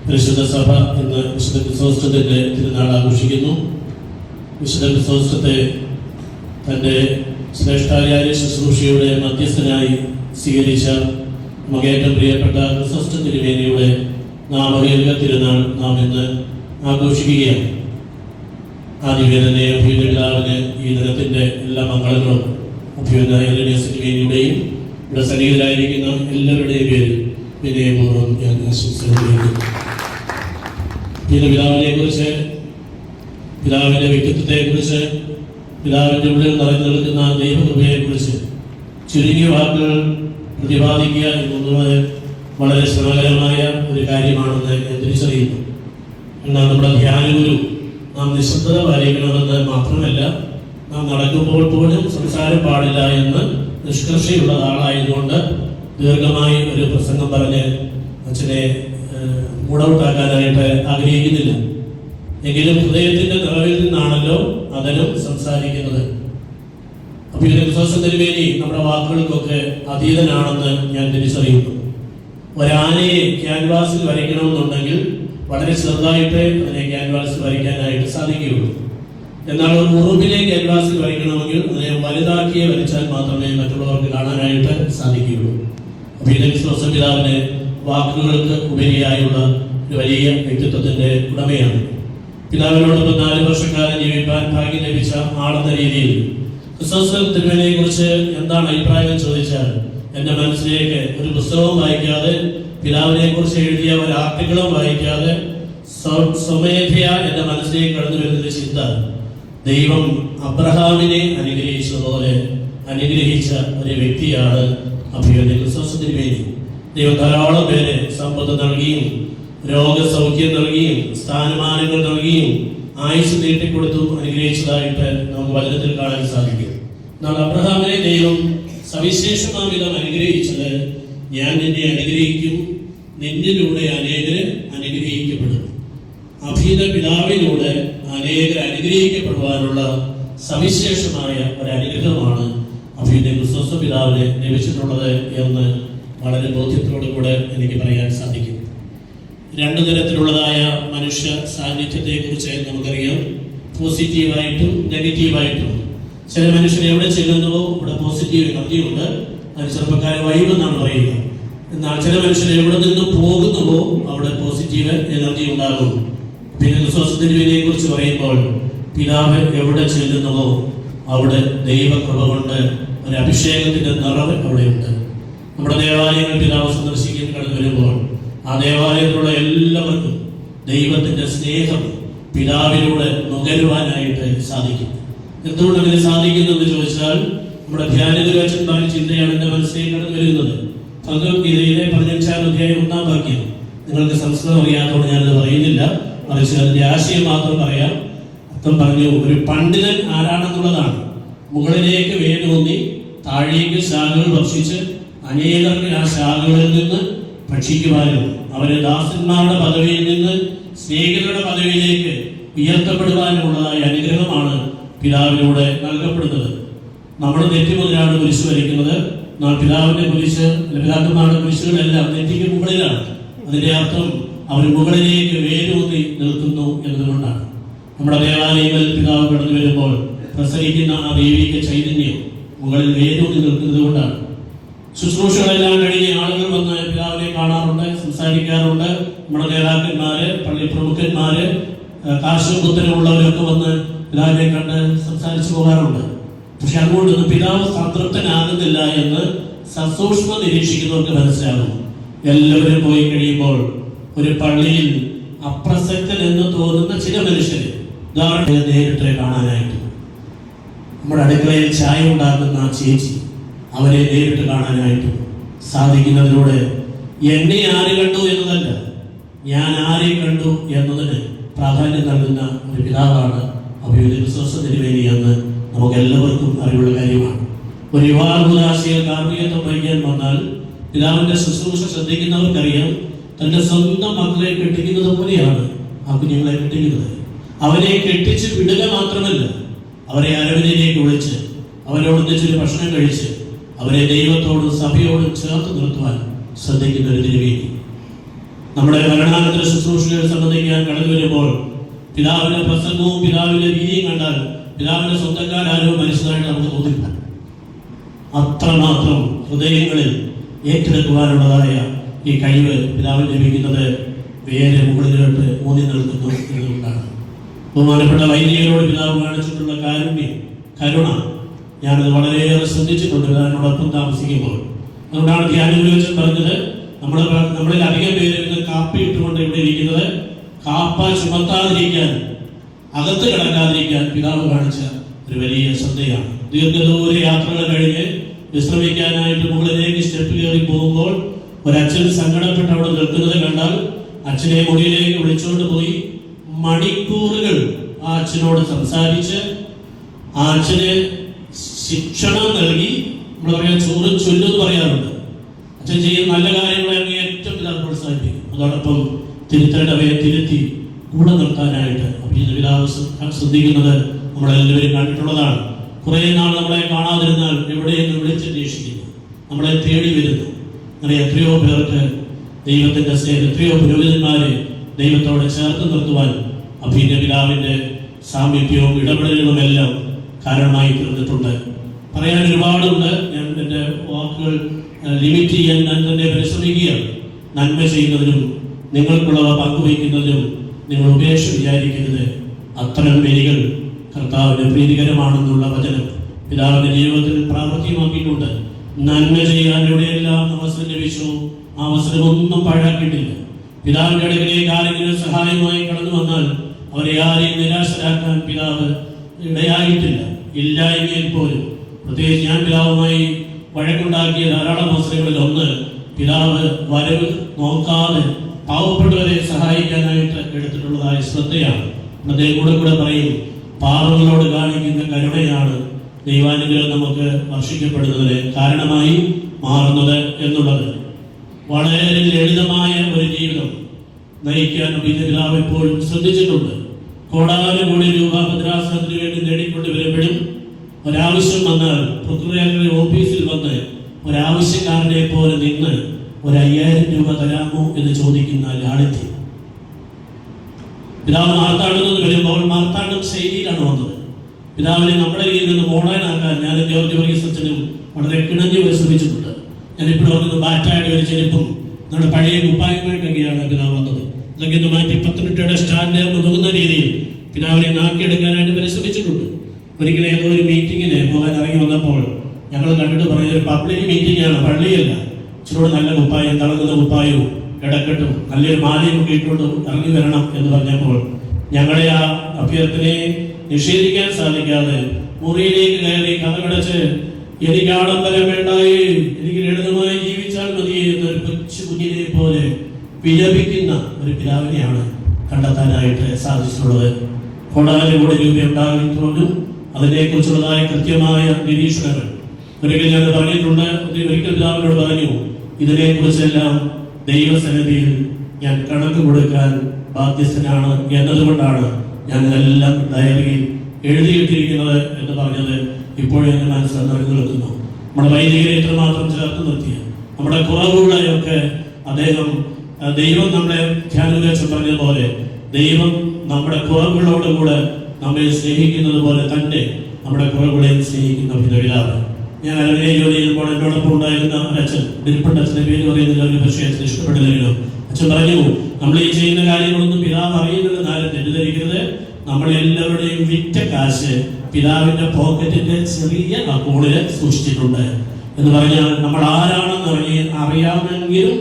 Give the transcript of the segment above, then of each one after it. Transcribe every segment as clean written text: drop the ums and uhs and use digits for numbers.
പരിശുദ്ധ സഭ ഇന്ന് വിശുദ്ധ ക്രിസോസ്റ്റത്തിന്റെ തിരുനാൾ ആഘോഷിക്കുന്നു. വിശുദ്ധ ക്രിസോസ്റ്റത്തെ തൻ്റെ ശ്രേഷ്ഠാചാര്യ ശുശ്രൂഷയുടെ മധ്യസ്ഥനായി സ്വീകരിച്ച നമുക്കേറ്റവും പ്രിയപ്പെട്ട ക്രിസോസ്റ്റം തിരുമേനിയുടെ നാമകേന്ദ്ര തിരുനാൾ നാം ഇന്ന് ആഘോഷിക്കുകയാണ്. ആദ്യമേ അഭ്യുപിതാവിന് ഈ ദിനത്തിൻ്റെ എല്ലാ മംഗളങ്ങളും തിരുമേനിയുടെയും ഇവിടെ സന്നിഹിതരായിരിക്കുന്ന എല്ലാവരുടെയും പേരിൽ വിനയപൂർവ്വം ഞാൻ ആശംസിക്കുന്നു. പിതാവിനെ കുറിച്ച്, പിതാവിൻ്റെ വ്യക്തിത്വത്തെക്കുറിച്ച്, പിതാവിൻ്റെ ഉള്ളിൽ നിറഞ്ഞു നിൽക്കുന്ന ദൈവകൃപയെക്കുറിച്ച് ചുരുങ്ങിയ വാക്കുകൾ പ്രതിപാദിക്കുക എന്നുള്ളത് വളരെ ശ്രമകരമായ ഒരു കാര്യമാണെന്ന് ഞാൻ തിരിച്ചറിയുന്നു. എന്നാൽ നമ്മുടെ ധ്യാനഗുരു നാം നിശബ്ദത പാലിക്കണമെന്ന് മാത്രമല്ല, നാം നടക്കുമ്പോൾ പോലും സംസാരം പാടില്ല എന്ന് നിഷ്കർഷയുള്ള ആളായതുകൊണ്ട് ദീർഘമായി ഒരു പ്രസംഗം പറഞ്ഞ് അച്ഛനെ മൂടൗട്ടാക്കാനായിട്ട് ആഗ്രഹിക്കുന്നില്ല. എങ്കിലും ഹൃദയത്തിന്റെ നിറവിൽ നിന്നാണല്ലോ അതിനും സംസാരിക്കുന്നത്. അപ്പോൾ ഇതിന് ക്രിസോസ്റ്റം തിരുമേനി നമ്മുടെ വാക്കുകൾക്കൊക്കെ അതീതനാണെന്ന് ഞാൻ തിരിച്ചറിയുന്നു. ഒരാനയെ ക്യാൻവാസിൽ വരയ്ക്കണമെന്നുണ്ടെങ്കിൽ വളരെ ചെറുതായിട്ട് അതിനെ ക്യാൻവാസിൽ വരയ്ക്കാനായിട്ട് സാധിക്കുകയുള്ളൂ. എന്നാൽ ഒരു ഉറുമ്പിനെ ക്യാൻവാസിൽ വരയ്ക്കണമെങ്കിൽ അതിനെ വലുതാക്കിയെ വരച്ചാൽ മാത്രമേ മറ്റുള്ളവർക്ക് കാണാനായിട്ട് സാധിക്കുകയുള്ളൂ. അപ്പോൾ ഇതിന് ക്രിസോസ്റ്റം പിതാവിന് വാക്കുകൾക്ക് ഉപരിയായുള്ള ഒരു വലിയ വ്യക്തിത്വത്തിന്റെ ഉടമയാണ്. പിതാവിനോടൊപ്പം 4 വർഷക്കാലം ജീവിക്കാൻ ഭാഗ്യം ലഭിച്ച ആളെന്ന രീതിയിൽ ക്രിസോസ്റ്റം തിരുമേനിയെ കുറിച്ച് എന്താണ് അഭിപ്രായം ചോദിച്ചാൽ, എൻ്റെ മനസ്സിലേക്ക് ഒരു പുസ്തകവും വായിക്കാതെ, പിതാവിനെ കുറിച്ച് എഴുതിയ ഒരു ആർട്ടിക്കിളും വായിക്കാതെ സ്വമേധയാ എൻ്റെ മനസ്സിലേക്ക് കടന്നു വരുന്നൊരു ചിന്ത, ദൈവം അബ്രഹാമിനെ അനുഗ്രഹിച്ചതുപോലെ അനുഗ്രഹിച്ച ഒരു വ്യക്തിയാണ് അഭിമന്യ ക്രിസോസ്റ്റം തിരുമേനി. ദൈവം ധാരാളം പേരെ സമ്പത്ത് നൽകിയും രോഗസൗഖ്യം നൽകിയും സ്ഥാനമാനങ്ങൾ നൽകിയും ആയുസ് നീട്ടിക്കൊടുത്തു അനുഗ്രഹിച്ചതായിട്ട് നമുക്ക് വചനത്തിൽ കാണാൻ സാധിക്കും. എന്നാൽ അബ്രഹാമിനെ ദൈവം സവിശേഷമായ വിധം അനുഗ്രഹിച്ചത്, ഞാൻ നിന്നെ അനുഗ്രഹിക്കും, നിന്നിലൂടെ അനേകര് അനുഗ്രഹിക്കപ്പെടും. അഭിത പിതാവിലൂടെ അനേകർ അനുഗ്രഹിക്കപ്പെടുവാനുള്ള സവിശേഷമായ ഒരു അനുഗ്രഹമാണ് അഭിന്റെ ക്രിസ്തോസ് പിതാവിന് ലഭിച്ചിട്ടുള്ളത് എന്ന് വളരെ ബോധ്യത്തോടു കൂടെ എനിക്ക് പറയാൻ സാധിക്കും. 2 തരത്തിലുള്ളതായ മനുഷ്യ സാന്നിധ്യത്തെ കുറിച്ച് നമുക്കറിയാം, പോസിറ്റീവായിട്ടും നെഗറ്റീവായിട്ടും. ചില മനുഷ്യർ എവിടെ ചെല്ലുന്നുവോ ഇവിടെ പോസിറ്റീവ് എനർജിയുണ്ട്, അതിന് ചെറുപ്പക്കാരെ വൈബ് എന്നാണ് പറയുക. എന്നാൽ ചില മനുഷ്യർ എവിടെ നിന്ന് പോകുന്നുവോ അവിടെ പോസിറ്റീവ് എനർജി ഉണ്ടാകും. പിന്നെ ക്രിസോസ്റ്റത്തിനെ കുറിച്ച് പറയുമ്പോൾ, പിതാവ് എവിടെ ചെല്ലുന്നുവോ അവിടെ ദൈവകൃപ കൊണ്ട് ഒരു അഭിഷേകത്തിന്റെ നിറവ് അവിടെയുണ്ട്. നമ്മുടെ ദേവാലയങ്ങൾ പിതാവ് സന്ദർശിക്കാൻ കടന്നു വരുമ്പോൾ ആ ദേവാലയത്തിലുള്ള എല്ലാവർക്കും ദൈവത്തിന്റെ സ്നേഹം പിതാവിലൂടെ നുകരുവാനായിട്ട് സാധിക്കും. എന്തുകൊണ്ട് അങ്ങനെ സാധിക്കുന്നെന്ന് ചോദിച്ചാൽ, നമ്മുടെ ധ്യാനഗുരുവച്ചന്മാർ ചിന്തയാണ് എൻ്റെ മനസ്സിലേക്ക് കടന്നു വരുന്നത്. ഭഗവത്ഗീതയിലെ 15-ാം അധ്യായം 1-ാം വാക്യം. നിങ്ങൾക്ക് സംസ്കൃതം അറിയാത്തതുകൊണ്ട് ഞാനത് പറയുന്നില്ല, മറിച്ച് അതിന്റെ ആശയം മാത്രം പറയാം. അർത്ഥം പറഞ്ഞു, ഒരു പണ്ഡിതൻ ആരാണെന്നുള്ളതാണ്. മുകളിലേക്ക് വേരൂന്നി താഴേക്ക് ശാഖകൾ ഭക്ഷിച്ച് അനേകർക്ക് ആ ശാഖകളിൽ നിന്ന് ഭക്ഷിക്കുവാനും അവരെ ദാസന്മാരുടെ പദവിയിൽ നിന്ന് സ്നേഹിതരുടെ പദവിയിലേക്ക് ഉയർത്തപ്പെടുവാനുള്ളതായ അനുഗ്രഹമാണ് പിതാവിലൂടെ നൽകപ്പെടുന്നത്. നമ്മൾ നെറ്റി മുതലാണ് കുരിശ് വരയ്ക്കുന്നത്. പിതാവിന്റെ കുരിശ്, പിതാക്കന്മാരുടെ കുരിശുകളെല്ലാം നെറ്റിക്ക് മുകളിലാണ്. അതിന്റെ അർത്ഥം അവർ മുകളിലേക്ക് വേരൂന്നി നിൽക്കുന്നു എന്നതുകൊണ്ടാണ്. നമ്മുടെ ദേവാലയങ്ങളിൽ പിതാവ് കടന്നു വരുമ്പോൾ പ്രസരിക്കുന്ന ആ ദൈവിക ചൈതന്യം മുകളിൽ വേരൂന്നി നിൽക്കുന്നത് കൊണ്ടാണ്. ശുശ്രൂഷകളെല്ലാം കഴിഞ്ഞ് ആളുകൾ വന്ന് പിതാവിനെ കാണാറുണ്ട്, സംസാരിക്കാറുണ്ട്. നമ്മുടെ നേതാക്കന്മാര്, പള്ളി പ്രമുഖന്മാര്, കാശും പുത്തനുമുള്ളവരൊക്കെ വന്ന് പിതാവിനെ കണ്ട് സംസാരിച്ചു പോകാറുണ്ട്. പക്ഷെ അതുകൊണ്ടൊന്നും പിതാവ് സംതൃപ്തനാകുന്നില്ല എന്ന് സസൂക്ഷ്മം നിരീക്ഷിക്കുന്നവർക്ക് മനസ്സിലാകും. എല്ലാവരും പോയി കഴിയുമ്പോൾ ഒരു പള്ളിയിൽ അപ്രസക്തൻ എന്ന് തോന്നുന്ന ചില മനുഷ്യര് നേരിട്ട് കാണാനായിട്ട്, നമ്മുടെ അടുക്കളയിൽ ചായ ഉണ്ടാക്കുന്ന ആ ചേച്ചി, അവരെ നേരിട്ട് കാണാനായിട്ട് സാധിക്കുന്നതിലൂടെ എന്നെ ആര് കണ്ടു എന്നതല്ല, ഞാൻ ആരെ കണ്ടു എന്നതിന് പ്രാധാന്യം നൽകുന്ന ഒരു പിതാവാണ് അഭിമന്യ ക്രിസോസ്റ്റം തിരുമേനി എന്ന് നമുക്ക് എല്ലാവർക്കും അറിവുള്ള കാര്യമാണ്. ഒരു യുവാർബുദാശിയെ കാർമ്മികത്വം വഹിക്കാൻ വന്നാൽ പിതാവിന്റെ ശുശ്രൂഷ ശ്രദ്ധിക്കുന്നവർക്കറിയാം, തന്റെ സ്വന്തം മക്കളെ കെട്ടിക്കുന്നത് പോലെയാണ് ആ കുഞ്ഞുങ്ങളെ കെട്ടിക്കുന്നത്. അവരെ കെട്ടിച്ച് വിടുക മാത്രമല്ല, അവരെ അരവിലേക്ക് വിളിച്ച് അവരോടൊന്നിച്ചൊരു ഭക്ഷണം കഴിച്ച് അവരെ ദൈവത്തോടും സഭയോടും ചേർത്ത് നിർത്തുവാൻ ശ്രദ്ധിക്കുന്ന ഒരു തിരുമേനി. നമ്മുടെ മരണാനന്തര ശുശ്രൂഷകൾ സംബന്ധിക്കാൻ കടന്നു വരുമ്പോൾ പിതാവിന്റെ പ്രസംഗവും പിതാവിന്റെ രീതിയും കണ്ടാൽ പിതാവിന്റെ സ്വന്തക്കാരും മനുഷ്യനായിട്ട് നമുക്ക് തോന്നില്ല. അത്രമാത്രം ഹൃദയങ്ങളിൽ ഏറ്റെടുക്കുവാനുള്ളതായ ഈ കഴിവ് പിതാവിന് ലഭിക്കുന്നത് വേറെ മുകളിലോട്ട് ഊന്നി നിൽക്കുന്നു എന്നുകൊണ്ടാണ്. ബഹുമാനപ്പെട്ട വൈദികരോട് പിതാവ് കാണിച്ചിട്ടുള്ള കരുണ ഞാനത് വളരെയേറെ ശ്രദ്ധിച്ചിട്ടുണ്ട് പിതാവിനോടൊപ്പം താമസിക്കുമ്പോൾ. അതുകൊണ്ടാണ് ധ്യാനഗുരുവച്ചൻ പറഞ്ഞത്, നമ്മളിൽ അധികം പേര് ഇന്ന് കാപ്പി ഇട്ടുകൊണ്ട് ഇവിടെ ഇരിക്കുന്നത് കാപ്പ ചുമത്താതിരിക്കാൻ, അകത്ത് കിടക്കാതിരിക്കാൻ പിതാവ് കാണിച്ച ഒരു വലിയ ശ്രദ്ധയാണ്. ദീർഘദൂര യാത്രകൾ കഴിഞ്ഞ് വിശ്രമിക്കാനായിട്ട് മുകളിലേക്ക് സ്റ്റെപ്പ് കയറി പോകുമ്പോൾ ഒരച്ഛൻ സങ്കടപ്പെട്ട് അവിടെ നിൽക്കുന്നത് കണ്ടാൽ അച്ഛനെ മുറിയിലേക്ക് വിളിച്ചുകൊണ്ട് പോയി മണിക്കൂറുകൾ ആ അച്ഛനോട് സംസാരിച്ച് ആ അച്ഛന് ശിക്ഷണം നൽകി, നമ്മൾ പറയാൻ ചോറും ചൊല്ലെന്ന് പറയാറുണ്ട്. അച്ഛൻ ചെയ്യുന്ന നല്ല കാര്യങ്ങളെ ഏറ്റവും പിതാവ് പ്രോത്സാഹിപ്പിക്കും. അതോടൊപ്പം തിരുത്തേണ്ടവയെ തിരുത്തി കൂടെ നിർത്താനായിട്ട് പിതാവ് ശ്രദ്ധിക്കുന്നത് നമ്മളെല്ലാവരും കണ്ടിട്ടുള്ളതാണ്. കുറേ നാൾ നമ്മളെ കാണാതിരുന്നാൽ എവിടെയെന്ന് വിളിച്ചന്വേഷിക്കുന്നു, നമ്മളെ തേടി വരുന്നു. അങ്ങനെ എത്രയോ പേർക്ക് ദൈവത്തിന്റെ സ്നേഹം, എത്രയോ പുരോഹിതന്മാരെ ദൈവത്തോടെ ചേർത്ത് നിർത്തുവാൻ അഭിനയ പിതാവിന്റെ സാമീപ്യവും ഇടപെടലുകളുമെല്ലാം കാരണമായി തീർന്നിട്ടുണ്ട്. പറയാൻ ഒരുപാടുണ്ട്. ഞാൻ എൻ്റെ വാക്കുകൾ ലിമിറ്റ് ചെയ്യാൻ ഞാൻ തന്നെ പരിശ്രമിക്കുകയാണ്. നന്മ ചെയ്യുന്നതിനും നിങ്ങൾക്കുള്ളവ പങ്കുവയ്ക്കുന്നതിനും നിങ്ങൾ ഉപേക്ഷ വിചാരിക്കരുത്. അത്തരം വരികൾ കർത്താവിന് പ്രീതികരമാണെന്നുള്ള വചനം പിതാവിന്റെ ജീവിതത്തിൽ പ്രാവർത്തികമാക്കിയിട്ടുണ്ട്. നന്മ ചെയ്യാൻ എവിടെയെല്ലാം അവസരം ലഭിച്ചു, ആ അവസരം ഒന്നും പാഴാക്കിയിട്ടില്ല. പിതാവിന്റെ അടുക്കലേക്ക് ആരെങ്കിലും സഹായമായി കടന്നു വന്നാൽ അവരെ ആരെയും നിരാശരാക്കാൻ പിതാവ് ഇടയായിട്ടില്ല. ഇല്ലായ്മയിൽ പോലും, പ്രത്യേകിച്ച് ഞാൻ പിതാവുമായി വഴക്കുണ്ടാക്കിയ ധാരാളം അവസരങ്ങളിൽ ഒന്ന്, പിതാവ് വരവ് നോക്കാതെ പാവപ്പെട്ടവരെ സഹായിക്കാനായിട്ട് എടുത്തിട്ടുള്ളതായ ശ്രദ്ധയാണ്. അദ്ദേഹം കൂടെ പറയും, പാവങ്ങളോട് കാണിക്കുന്ന കരുണയാണ് ദൈവാനുഗ്രഹം നമുക്ക് വർഷിക്കപ്പെടുന്നതിന് കാരണമായി മാറുന്നത് എന്നുള്ളത്. വളരെ ലളിതമായ ഒരു ജീവിതം നയിക്കാൻ പിതാവ് എപ്പോഴും ശ്രദ്ധിച്ചിട്ടുണ്ട്. കോടാനുകോടി രൂപ ഭദ്രാസനത്തിന് വേണ്ടി നേടിക്കൊണ്ട് വരുമ്പോഴും ഒരാവശ്യം വന്നാൽ പ്രൊക്യൂറേറ്ററുടെ ഓഫീസിൽ വന്ന് ഒരാവശ്യക്കാരനെ പോലെ നിന്ന് 5000 രൂപ തരാമോ എന്ന് ചോദിക്കുന്ന ലാളിത്യം. പിതാവ് മാർത്താണ്ഡെന്ന് വരുമ്പോൾ മാർത്താണ്ഡം ശൈലിയിലാണ് വന്നത്. പിതാവിനെ നമ്മുടെ രീതിയിൽ നിന്ന് മോഡേണാക്കാൻ ഞാൻ ജോർജ് വർഗീസ് അച്ഛനും വളരെ കിണഞ്ഞു പരിശ്രമിച്ചിട്ടുണ്ട്. ഞാനിപ്പോൾ വന്നത് ബാറ്റായിട്ട് ഒരു ചെരുപ്പും നമ്മുടെ പഴയ കുപ്പായമായിട്ടൊക്കെയാണ് പിതാവ് വന്നത്. അല്ലെങ്കിൽ ഇത് മാറ്റി പത്തനംതിട്ടയുടെ സ്റ്റാൻഡ് ഒതുങ്ങുന്ന രീതിയിൽ പിതാവിനെ നാക്കിയെടുക്കാനായിട്ട് പരിശ്രമിച്ചിട്ടുണ്ട്. ഒരിക്കലും ഏതോ ഒരു മീറ്റിങ്ങിന് പോകാൻ ഇറങ്ങി വന്നപ്പോൾ ഞങ്ങൾ കണ്ടിട്ട് പറഞ്ഞൊരു പബ്ലിക് മീറ്റിംഗ് ആണ്, പള്ളിയല്ല. ഇച്ചിരൂടെ നല്ല കുപ്പായം, തളങ്ങുന്ന കുപ്പായവും ഇടക്കെട്ടും നല്ലൊരു മാലയും ഒക്കെ ഇട്ടുകൊണ്ട് ഇറങ്ങി വരണം എന്ന് പറഞ്ഞപ്പോൾ ഞങ്ങളെ ആ അഭ്യർത്ഥനയെ നിഷേധിക്കാൻ സാധിക്കാതെ മുറിയിലേക്ക് കയറി കഥകടച്ച് എനിക്ക് ആഡംബരം വേണ്ടായി, എനിക്ക് ലളിതമായി ജീവിച്ചാൽ മതി എന്നൊരു കൊച്ചു കുഞ്ഞിനെ പോലെ വിലപിക്കുന്ന ഒരു പിതാവിനെയാണ് കണ്ടെത്താനായിട്ട് സാധിച്ചിട്ടുള്ളത്. കോടാനുകോടി രൂപ ഉണ്ടാകുമ്പോഴും അതിനെക്കുറിച്ചുള്ളതായ കൃത്യമായ നിരീക്ഷണങ്ങൾ ഒരിക്കൽ ഞാൻ പറഞ്ഞിട്ടുണ്ട്. ഒരിക്കൽ പിതാവിനോട് പറഞ്ഞു, ഇതിനെക്കുറിച്ചെല്ലാം ദൈവസന്നിധിയിൽ ഞാൻ കണക്ക് കൊടുക്കാൻ ബാധ്യസ്ഥനാണ് എന്നതുകൊണ്ടാണ് ഞാൻ ഇതെല്ലാം ഡയറിയിൽ എഴുതിയിട്ടിരിക്കുന്നത് എന്ന് പറഞ്ഞത് ഇപ്പോഴും എൻ്റെ മനസ്സിൽ നിറഞ്ഞു നിൽക്കുന്നു. നമ്മുടെ വൈദികരെ എത്രമാത്രം ചേർത്ത് നിർത്തിയ നമ്മുടെ കുറവുകളെയൊക്കെ അദ്ദേഹം, ദൈവം നമ്മളെ ധ്യാനോപദേശം പറഞ്ഞതുപോലെ ദൈവം നമ്മുടെ കുറവുകളോടുകൂടെ നമ്മെ സ്നേഹിക്കുന്നത് പോലെ തന്നെ നമ്മുടെ കുറവുകളെയും സ്നേഹിക്കുന്ന പിതാവ്. ഞാൻ അങ്ങനെ ജോലി ചെയ്യുമ്പോൾ എന്നോടൊപ്പം ഉണ്ടായിരുന്ന അച്ഛൻ, ദിൽപ്പണ്ട് അച്ഛൻ്റെ പേര് പറയുന്നില്ല, ഒരു പക്ഷേ അച്ഛൻ ഇഷ്ടപ്പെടില്ലെങ്കിലും അച്ഛൻ പറഞ്ഞു, നമ്മൾ ഈ ചെയ്യുന്ന കാര്യങ്ങളൊന്നും പിതാവ് അറിയുന്നില്ലെന്ന് ആരും തെറ്റിദ്ധരിക്കരുത്. നമ്മളെല്ലാവരുടെയും വിറ്റ കാശ് പിതാവിന്റെ പോക്കറ്റിന്റെ ചെറിയ അക്കൗണ്ടില് സൂക്ഷിച്ചിട്ടുണ്ട് എന്ന് പറഞ്ഞാൽ നമ്മൾ ആരാണെന്ന് അറിയാമെങ്കിലും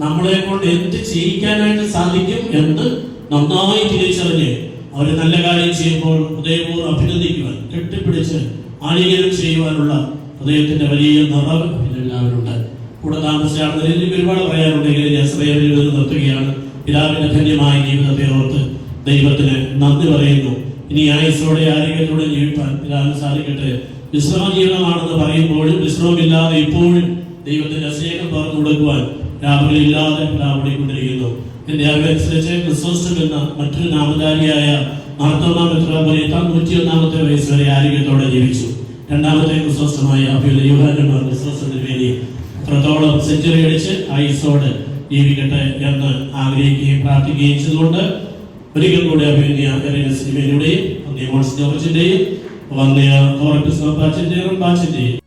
നമ്മളെ കൊണ്ട് എന്ത് ചെയ്യിക്കാനായിട്ട് സാധിക്കും എന്ന് നന്നായി തിരിച്ചറിഞ്ഞ് അവർ നല്ല കാര്യം ചെയ്യുമ്പോൾ ഹൃദയപൂർവ്വം അഭിനന്ദിക്കുവാൻ, കെട്ടിപ്പിടിച്ച് ആലിംഗനം ചെയ്യുവാനുള്ള ഹൃദയത്തിന്റെ വലിയ നിറവ് എല്ലാവരുണ്ട്. കൂടെ താമസിച്ചാണ് എനിക്ക് ഒരുപാട് പറയാനുണ്ടെങ്കിൽ ഞാൻ ശ്രേയയിൽ നിർത്തുകയാണ്. പിതാവിന്റെ ധന്യമായ ജീവിതത്തെ ഓർത്ത് ദൈവത്തിന് നന്ദി പറയുന്നു. ഇനി ആയുസ്സോടെ ആരോഗ്യത്തോടെ ജീവിക്കാൻ പിതാവിന് സാധിക്കട്ടെ. വിശ്രമ ജീവിതമാണെന്ന് പറയുമ്പോഴും വിശ്രമമില്ലാതെ ഇപ്പോഴും ദൈവത്തിന്റെ സ്നേഹം പകർന്നു കൊടുക്കുവാൻ രാവിലെയില്ലാതെ പിതാവിക്കൊണ്ടിരിക്കുന്നു. എന്റെ അറിവനുസരിച്ച് ക്രിസോസ്റ്റം എന്ന മറ്റൊരു നാമധാരിയായ മാർത്തോമാ മെത്രാപ്പൊലീത്ത 101-ാമത്തെ വയസ്സ് വരെ ആരോഗ്യത്തോടെ ജീവിച്ചു. രണ്ടാമത്തെ ക്രിസോസ്റ്റമായ യോഹന്നാൻ ക്രിസോസ്റ്റത്തിന് വേണ്ടി അത്രത്തോളം സെഞ്ചുറി അടിച്ച് ആയുസ്സോടെ ജീവിക്കട്ടെ എന്ന് ആഗ്രഹിക്കുകയും പ്രാർത്ഥിക്കുകയും ചെയ്തുകൊണ്ട് ഒരിക്കൽ കൂടി അഭിനന്ദ സിനിമയിലൂടെയും വന്യ മോൺസ് ജോർജിന്റെയും വന്യ തോറപ്പിസ് പാച്ചിന്റെയും